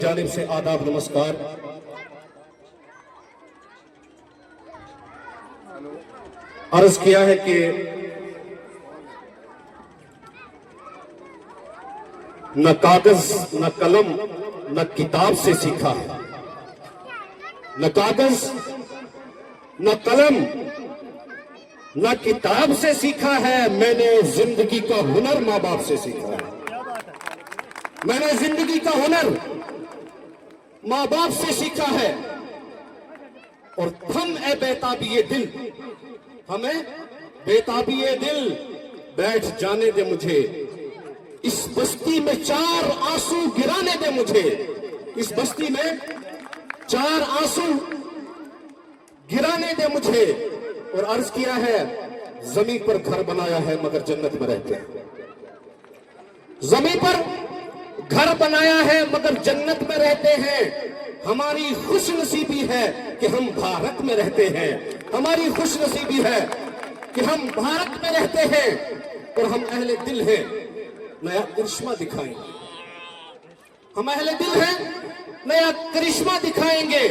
جانب سے آداب نمسکار۔ عرض کیا ہے کہ نہ کاغذ نہ قلم نہ کتاب سے سیکھا ہے، نہ کاغذ نہ قلم نہ کتاب سے سیکھا ہے، میں نے زندگی کا ہنر ماں باپ سے سیکھا ہے۔ میں نے زندگی کا ہنر ماں باپ سے سیکھا ہے۔ اور تھم اے بیتابی دل، ہمیں بیتابی دل بیٹھ جانے دے مجھے، اس بستی میں 4 آنسو گرانے دے مجھے، اس بستی میں 4 آنسو گرانے دے مجھے۔ اور عرض کیا ہے زمین پر گھر بنایا ہے مگر جنت میں رہتے ہیں، زمین پر گھر بنایا ہے مگر جنت میں رہتے ہیں۔ ہماری خوش نصیبی ہے کہ ہم بھارت میں رہتے ہیں، ہماری خوش نصیبی ہے کہ ہم بھارت میں رہتے ہیں اور ہم اہل دل ہیں، نیا کرشمہ دکھائیں گے۔ ہم اہل دل ہیں، نیا کرشمہ دکھائیں گے،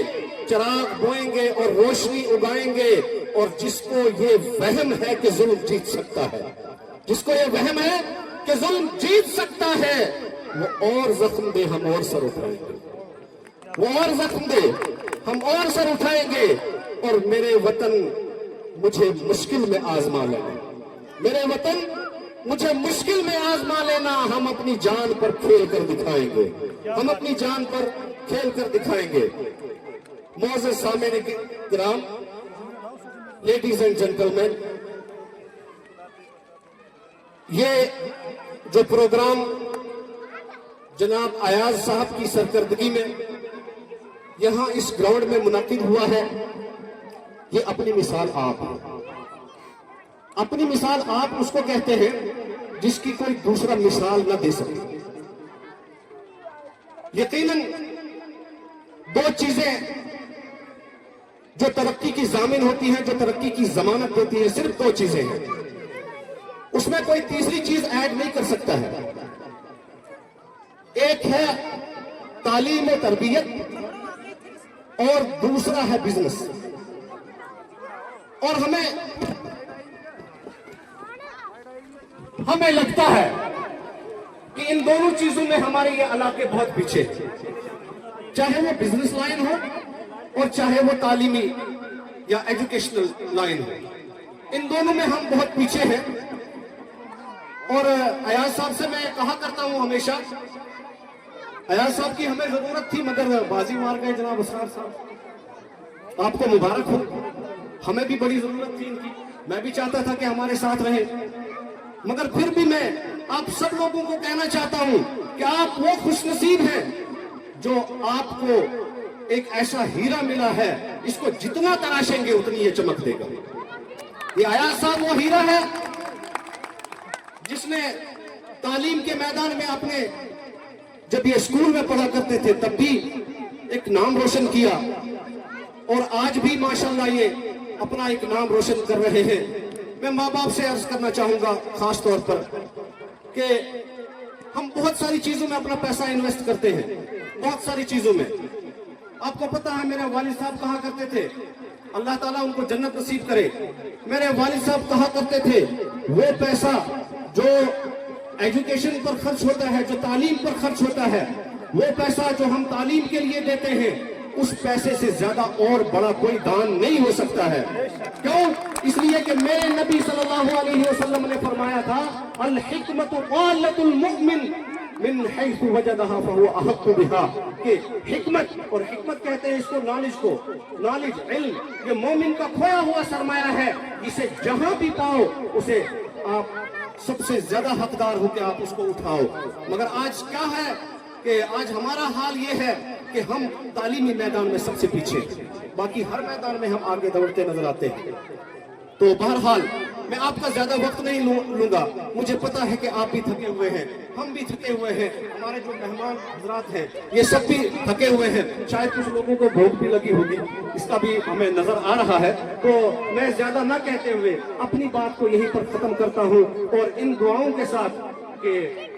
چراغ بوئیں گے اور روشنی اگائیں گے۔ اور جس کو یہ وہم ہے کہ ظلم جیت سکتا ہے، جس کو یہ وہم ہے کہ ظلم جیت سکتا ہے، وہ اور زخم دے ہم اور سر اٹھائیں گے، وہ اور زخم دے ہم اور سر اٹھائیں گے۔ اور میرے وطن مجھے مشکل میں آزما لینا، میرے وطن مجھے مشکل میں آزما لینا، ہم اپنی جان پر کھیل کر دکھائیں گے، ہم اپنی جان پر کھیل کر دکھائیں گے۔ معزز سامعین کرام، لیڈیز اینڈ جنٹلمین، یہ جو پروگرام جناب ایاز صاحب کی سرکردگی میں یہاں اس گراؤنڈ میں منعقد ہوا ہے، یہ اپنی مثال آپ ہے۔ اپنی مثال آپ اس کو کہتے ہیں جس کی کوئی دوسرا مثال نہ دے سکے۔ یقیناً 2 چیزیں جو ترقی کی ضامن ہوتی ہیں، جو ترقی کی ضمانت دیتی ہیں، صرف 2 چیزیں ہیں، اس میں کوئی تیسری چیز ایڈ نہیں کر سکتا ہے۔ ایک ہے تعلیم و تربیت اور دوسرا ہے بزنس۔ اور ہمیں لگتا ہے کہ ان دونوں چیزوں میں ہمارے یہ علاقے بہت پیچھے ہیں، چاہے وہ بزنس لائن ہو اور چاہے وہ تعلیمی یا ایجوکیشنل لائن ہو، ان دونوں میں ہم بہت پیچھے ہیں۔ اور ایاز صاحب سے میں کہا کرتا ہوں ہمیشہ، ایاز صاحب کی ہمیں ضرورت تھی مگر بازی مار گئے جناب اسرار صاحب، آپ کو مبارک ہو۔ ہمیں بھی بڑی ضرورت تھی ان کی، میں بھی چاہتا تھا کہ ہمارے ساتھ رہیں، مگر پھر بھی میں آپ سب لوگوں کو کہنا چاہتا ہوں کہ آپ وہ خوش نصیب ہیں جو آپ کو ایک ایسا ہیرا ملا ہے، اس کو جتنا تراشیں گے اتنی یہ چمک دے گا۔ یہ ایاز صاحب وہ ہیرا ہے جس نے تعلیم کے میدان میں اپنے، جب یہ اسکول میں پڑھا کرتے تھے تب بھی ایک نام روشن کیا، اور آج بھی ماشاءاللہ یہ اپنا ایک نام روشن کر رہے ہیں۔ میں ماں باپ سے عرض کرنا چاہوں گا خاص طور پر کہ ہم بہت ساری چیزوں میں اپنا پیسہ انویسٹ کرتے ہیں، بہت ساری چیزوں میں۔ آپ کو پتا ہے میرے والد صاحب کہا کرتے تھے، اللہ تعالیٰ ان کو جنت نصیب کرے، میرے والد صاحب کہا کرتے تھے وہ پیسہ جو ایجوکیشن پر خرچ ہوتا ہے، جو تعلیم پر خرچ ہوتا ہے، وہ پیسہ جو ہم تعلیم کے لیے دیتے ہیں، اس پیسے سے زیادہ اور بڑا کوئی دان نہیں ہو سکتا ہے۔ کیوں؟ اس لیے کہ میرے نبی صلی اللہ علیہ وسلم نے فرمایا تھا، الحکمت قالت المؤمن من حیث وجدہا فہو احق بہا، کہ حکمت، اور حکمت کہتے ہیں اس کو نالج کو، نالج، علم، یہ مومن کا کھویا ہوا سرمایہ ہے، اسے جہاں بھی پاؤ اسے آپ سب سے زیادہ حقدار ہو کہ آپ اس کو اٹھاؤ۔ مگر آج کیا ہے کہ آج ہمارا حال یہ ہے کہ ہم تعلیمی میدان میں سب سے پیچھے، باقی ہر میدان میں ہم آگے دوڑتے نظر آتے ہیں۔ تو بہرحال میں آپ کا زیادہ وقت نہیں لوں گا، مجھے پتا ہے کہ آپ بھی تھکے ہوئے ہیں، ہم بھی تھکے ہوئے ہیں، ہمارے جو مہمان حضرات ہیں یہ سب بھی تھکے ہوئے ہیں، شاید کچھ لوگوں کو بھوک بھی لگی ہوگی، اس کا بھی ہمیں نظر آ رہا ہے۔ تو میں زیادہ نہ کہتے ہوئے اپنی بات کو یہیں پر ختم کرتا ہوں، اور ان دعاؤں کے ساتھ کہ